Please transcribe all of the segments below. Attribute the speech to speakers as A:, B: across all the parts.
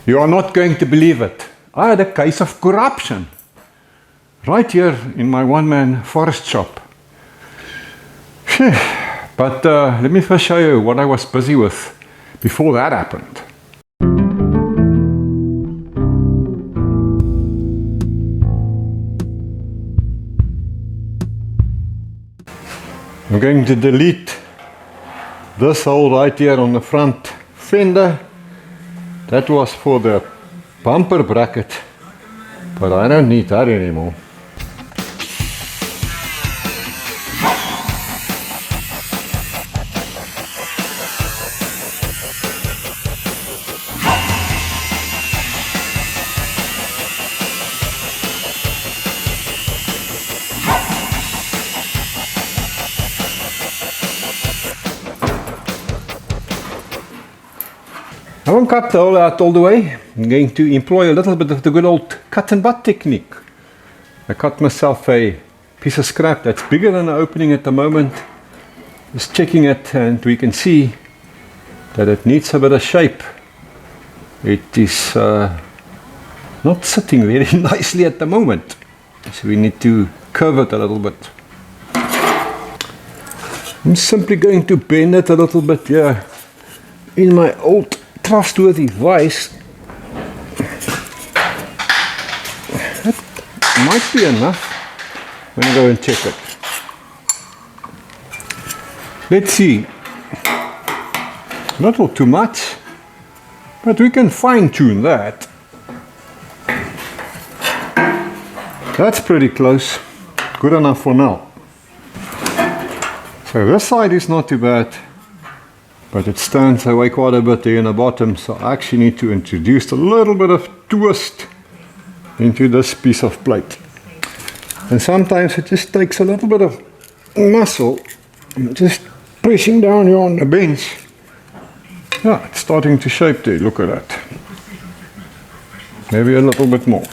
A: You are not going to believe it. I had a case of corruption right here in my one-man forest shop. But let me first show you what I was busy with before that happened. I'm going to delete this hole right here on the front fender. That was for the bumper bracket, but I don't need that anymore. I won't cut the hole out all the way. I'm going to employ a little bit of the good old cut and butt technique. I cut myself a piece of scrap that's bigger than the opening at the moment. Just checking it, and we can see that it needs a bit of shape. It is not sitting very nicely at the moment, so we need to curve it a little bit. I'm simply going to bend it a little bit here in my old trustworthy vise. That might be enough. I'm going to go and check it. Let's see. Not all too much, but we can fine tune that. That's pretty close. Good enough for now. So this side is not too bad, but it stands away quite a bit there in the bottom, so I actually need to introduce a little bit of twist into this piece of plate. And sometimes it just takes a little bit of muscle, just pressing down here on the bench. Yeah, it's starting to shape there, look at that. Maybe a little bit more.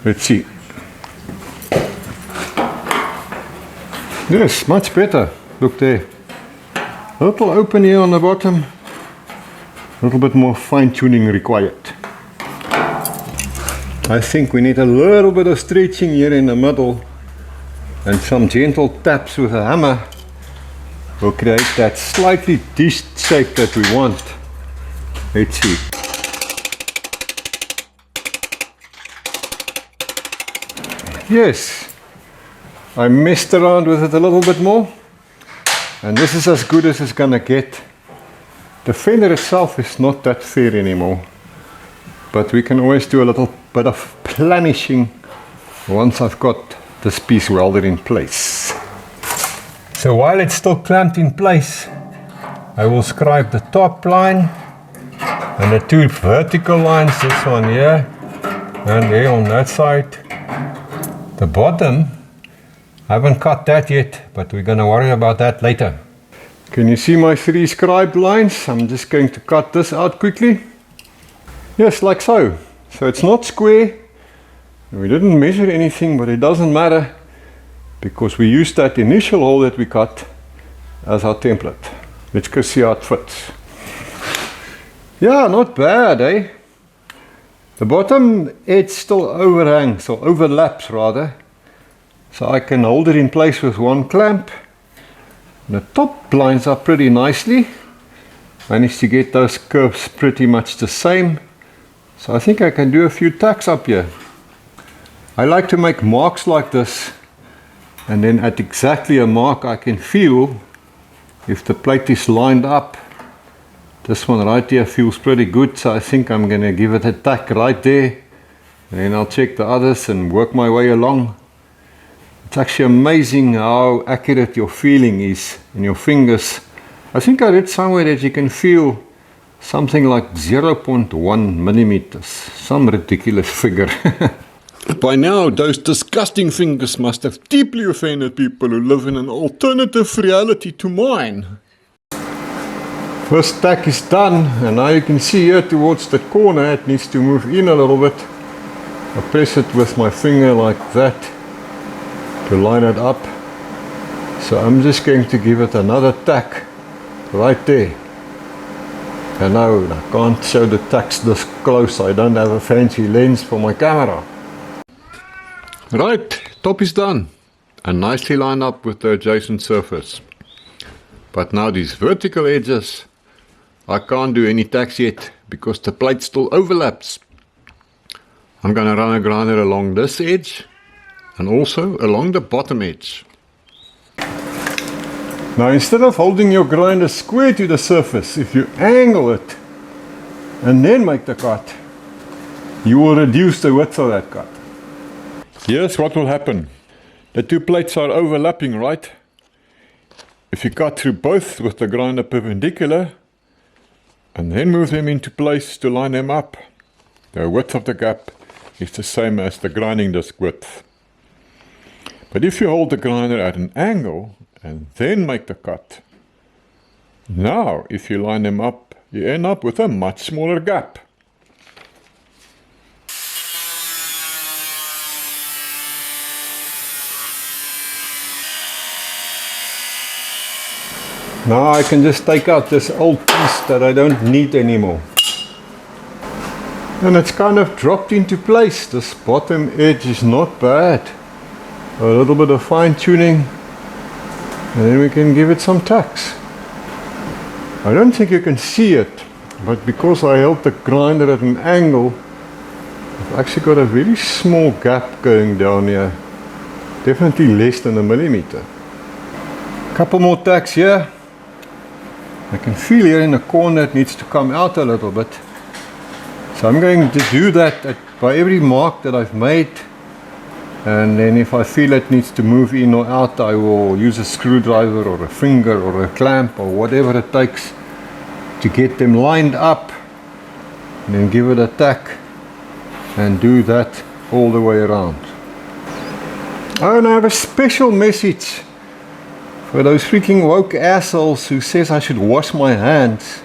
A: Let's see. Yes, much better. Look there, a little open here on the bottom, a little bit more fine tuning required. I think we need a little bit of stretching here in the middle, and some gentle taps with a hammer will create that slightly dished shape that we want. Let's see. Yes, I messed around with it a little bit more. And this is as good as it's gonna get. The fender itself is not that fair anymore, but we can always do a little bit of planishing once I've got this piece welded in place. So while it's still clamped in place, I will scribe the top line and the two vertical lines, this one here and there on that side. The bottom, I haven't cut that yet, but we're going to worry about that later. Can you see my three scribed lines? I'm just going to cut this out quickly. Yes, like so. So it's not square. We didn't measure anything, but it doesn't matter because we used that initial hole that we cut as our template. Let's go see how it fits. Yeah, not bad, eh? The bottom edge still overhangs, or overlaps rather. So I can hold it in place with one clamp. The top lines up pretty nicely. Managed to get those curves pretty much the same. So I think I can do a few tacks up here. I like to make marks like this, and then at exactly a mark I can feel if the plate is lined up. This one right here feels pretty good, so I think I'm going to give it a tack right there, and then I'll check the others and work my way along. It's actually amazing how accurate your feeling is in your fingers. I think I read somewhere that you can feel something like 0.1 millimeters, some ridiculous figure. By now, those disgusting fingers must have deeply offended people who live in an alternative reality to mine. First tack is done, and now you can see here towards the corner it needs to move in a little bit. I press it with my finger like that to line it up. So I'm just going to give it another tack right there. I know I can't show the tacks this close, I don't have a fancy lens for my camera. Right, top is done and nicely lined up with the adjacent surface. But now these vertical edges, I can't do any tacks yet because the plate still overlaps. I'm going to run a grinder along this edge and also along the bottom edge. Now instead of holding your grinder square to the surface, if you angle it and then make the cut, you will reduce the width of that cut. Here's what will happen. The two plates are overlapping, right? If you cut through both with the grinder perpendicular and then move them into place to line them up, the width of the gap is the same as the grinding disc width. But if you hold the grinder at an angle and then make the cut, now if you line them up, you end up with a much smaller gap. Now I can just take out this old piece that I don't need anymore. And it's kind of dropped into place. This bottom edge is not bad. A little bit of fine tuning and then we can give it some tacks. I don't think you can see it, but because I held the grinder at an angle, I've actually got a very small gap going down here. Definitely less than a millimeter. Couple more tacks here. I can feel here in the corner it needs to come out a little bit. So I'm going to do that by every mark that I've made. And then if I feel it needs to move in or out, I will use a screwdriver or a finger or a clamp or whatever it takes to get them lined up. And then give it a tack and do that all the way around. Oh, and I have a special message for those freaking woke assholes who says I should wash my hands,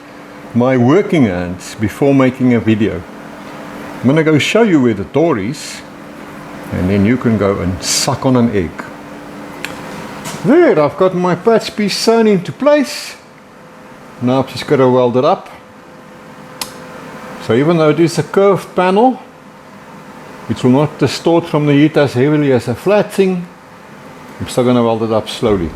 A: my working hands, before making a video. I'm going to go show you where the door is, and then you can go and suck on an egg. There, I've got my patch piece sewn into place. Now I've just got to weld it up. So even though it is a curved panel, which will not distort from the heat as heavily as a flat thing, I'm still going to weld it up slowly.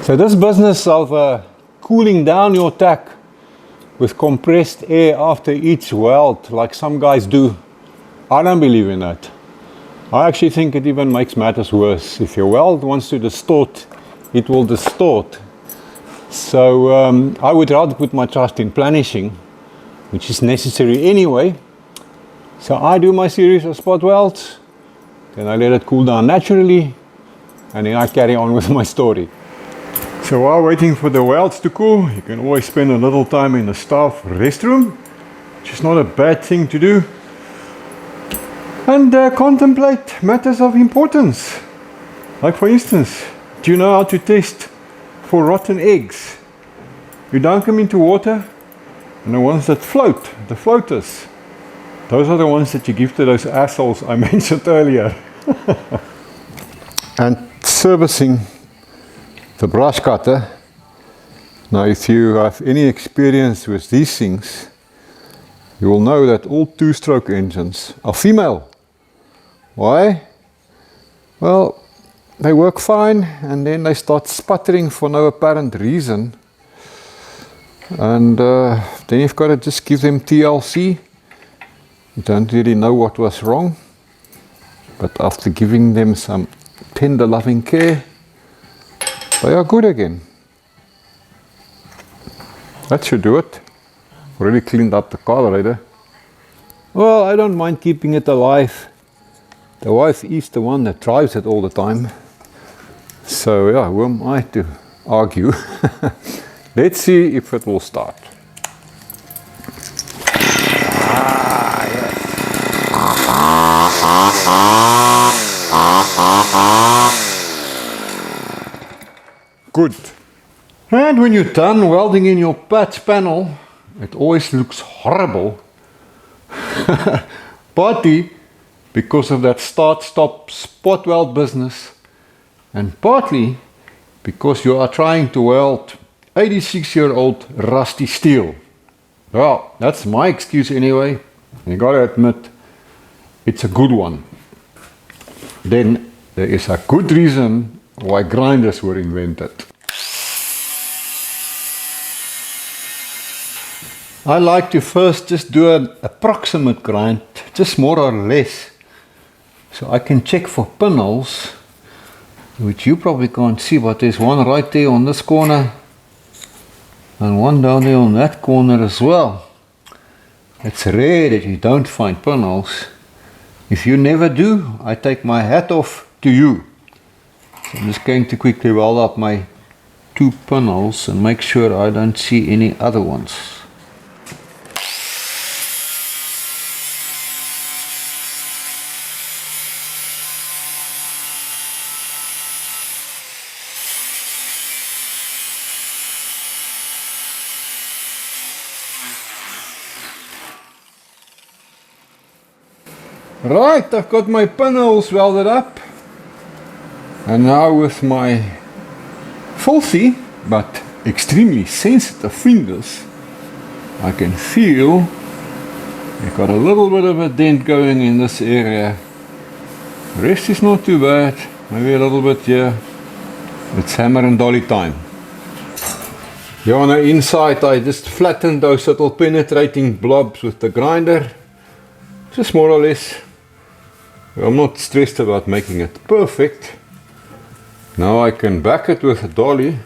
A: So this business of cooling down your tack with compressed air after each weld, like some guys do, I don't believe in that. I actually think it even makes matters worse. If your weld wants to distort, it will distort. So I would rather put my trust in planishing, which is necessary anyway. So I do my series of spot welds, then I let it cool down naturally, and then I carry on with my story. So while waiting for the welds to cool, you can always spend a little time in the staff restroom, which is not a bad thing to do, and contemplate matters of importance. Like for instance, do you know how to test for rotten eggs? You dunk them into water, and the ones that float, the floaters, those are the ones that you give to those assholes I mentioned earlier. And servicing the brush cutter. Now if you have any experience with these things, you will know that all two-stroke engines are female. Why? Well, they work fine and then they start sputtering for no apparent reason, and then you've got to just give them TLC. You don't really know what was wrong, but after giving them some tender loving care, they are good again. That should do it. Already cleaned up the carburetor. Well, I don't mind keeping it alive. The wife is the one that drives it all the time. So yeah, who am I to argue? Let's see if it will start. Good. And when you're done welding in your patch panel, it always looks horrible. Partly because of that start-stop spot weld business, and partly because you are trying to weld 86-year-old rusty steel. Well, that's my excuse anyway. You gotta admit, it's a good one. Then there is a good reason why grinders were invented. I like to first just do an approximate grind, just more or less, so I can check for pinholes, which you probably can't see, but there's one right there on this corner and one down there on that corner as well. It's rare that you don't find pinholes. If you never do, I take my hat off to you. So I'm just going to quickly weld up my 2 pinholes and make sure I don't see any other ones. Right, I've got my pinholes welded up, and now with my filthy but extremely sensitive fingers, I can feel I've got a little bit of a dent going in this area. The rest is not too bad, maybe a little bit here. It's hammer and dolly time. Here on the inside I just flattened those little penetrating blobs with the grinder, just more or less. I'm not stressed about making it perfect. Now I can back it with a dolly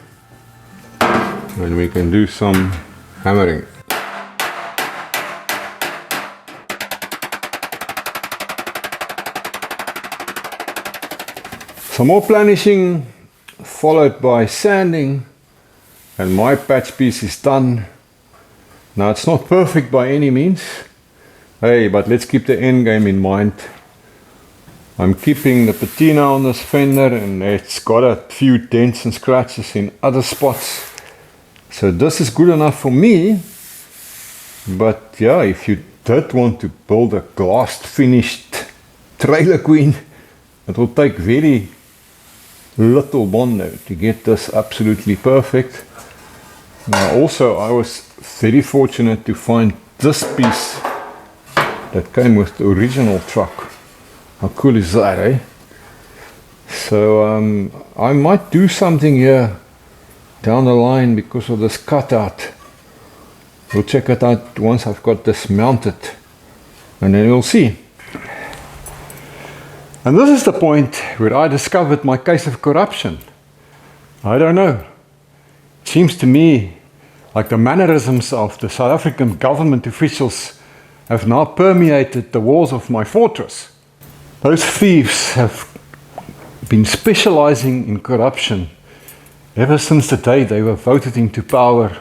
A: and we can do some hammering. Some more planishing followed by sanding, and my patch piece is done. Now it's not perfect by any means, hey, but let's keep the end game in mind. I'm keeping the patina on this fender, and it's got a few dents and scratches in other spots. So this is good enough for me. But yeah, if you did want to build a glass finished trailer queen, it will take very little Bondo to get this absolutely perfect. Now also I was very fortunate to find this piece that came with the original truck. How cool is that, eh? So I might do something here down the line because of this cutout. We'll check it out once I've got this mounted, and then we'll see. And this is the point where I discovered my case of corruption. I don't know. It seems to me like the mannerisms of the South African government officials have now permeated the walls of my fortress. Those thieves have been specializing in corruption ever since the day they were voted into power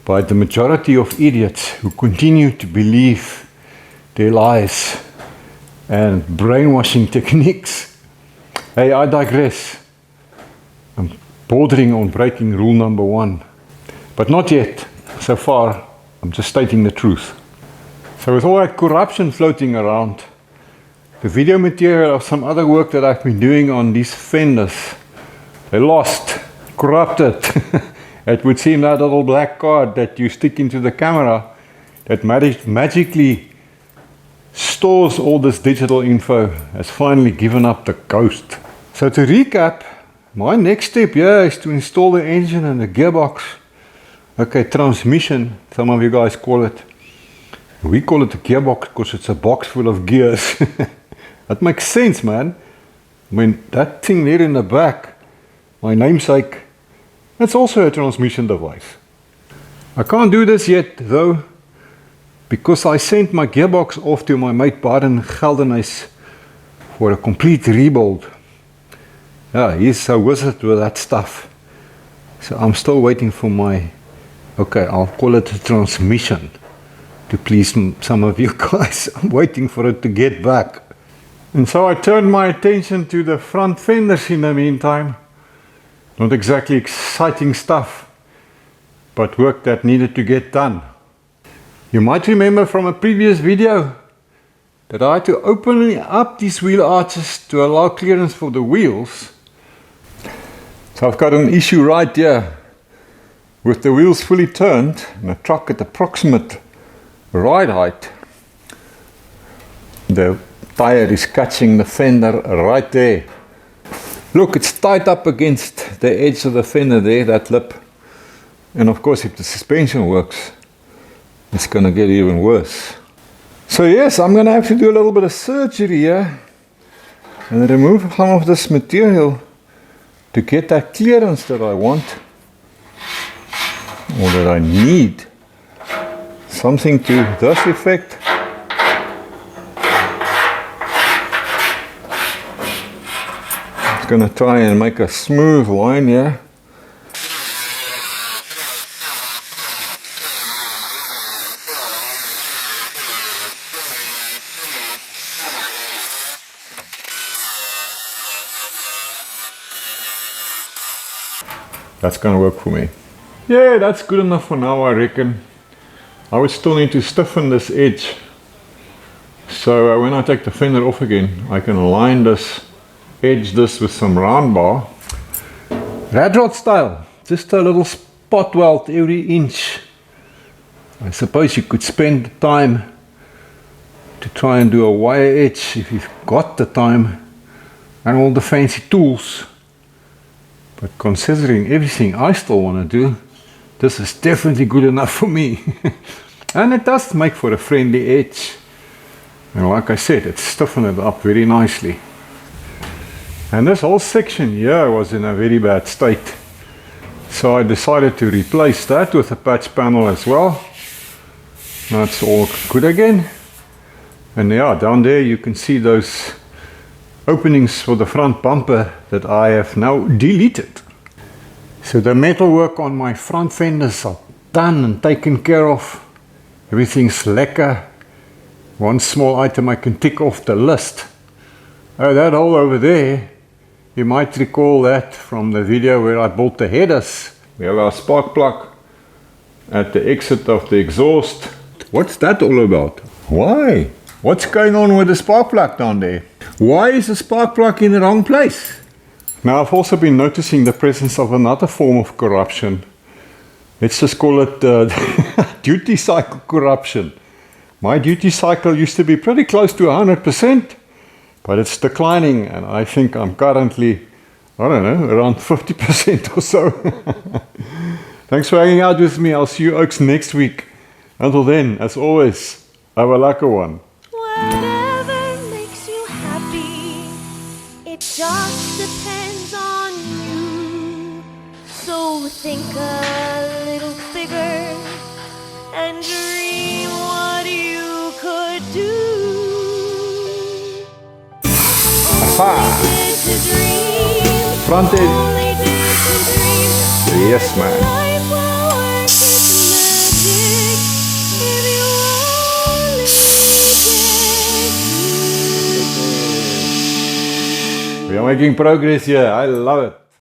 A: by the majority of idiots who continue to believe their lies and brainwashing techniques. Hey, I digress. I'm bordering on breaking rule number 1. But not yet. So far, I'm just stating the truth. So with all that corruption floating around, the video material of some other work that I've been doing on these fenders, they lost, corrupted. It would seem that little black card that you stick into the camera that magically stores all this digital info has finally given up the ghost. So to recap, my next step here is to install the engine and the gearbox. Okay, transmission, some of you guys call it. We call it a gearbox because it's a box full of gears. That makes sense, man. I mean, that thing there in the back, my namesake, that's also a transmission device. I can't do this yet, though, because I sent my gearbox off to my mate Baden Geldenhuis for a complete rebuild. Yeah, he's a wizard with that stuff. So I'm still waiting for my, okay, I'll call it a transmission, to please some of you guys. I'm waiting for it to get back. And so I turned my attention to the front fenders in the meantime. Not exactly exciting stuff, but work that needed to get done. You might remember from a previous video that I had to open up these wheel arches to allow clearance for the wheels. So I've got an issue right here. With the wheels fully turned and the truck at approximate ride height, the tire is catching the fender right there. Look, it's tied up against the edge of the fender there, that lip. And of course, if the suspension works, it's going to get even worse. So yes, I'm going to have to do a little bit of surgery here and remove some of this material to get that clearance that I want, or that I need. Something to this effect. I'm going to try and make a smooth line here. That's gonna work for me. Yeah, that's good enough for now, I reckon. I would still need to stiffen this edge. So when I take the fender off again, I can align this, edge this with some round bar. Rad rod style, just a little spot weld every inch. I suppose you could spend the time to try and do a wire edge if you've got the time and all the fancy tools. But considering everything I still want to do, this is definitely good enough for me. And it does make for a friendly edge. And like I said, it's stiffened it up very nicely. And this whole section here was in a very bad state. So I decided to replace that with a patch panel as well. Now it's all good again. And yeah, down there you can see those openings for the front bumper that I have now deleted. So the metal work on my front fenders are done and taken care of. Everything's lekker. One small item I can tick off the list. Oh, that hole over there, you might recall that from the video where I built the headers. We have our spark plug at the exit of the exhaust. What's that all about? Why? What's going on with the spark plug down there? Why is the spark plug in the wrong place? Now I've also been noticing the presence of another form of corruption. Let's just call it duty cycle corruption. My duty cycle used to be pretty close to 100%, but it's declining, and I think I'm currently, I don't know, around 50% or so. Thanks for hanging out with me. I'll see you oaks next week. Until then, as always, have a lekker one.
B: Whatever makes you happy, it just depends on you. So think a little bigger and dream what you could do. Only did to dream.
A: Front end.
B: Only did to dream.
A: Yes, man.
B: Life will work its magic if you only dare to.
A: We are making progress here. I love it.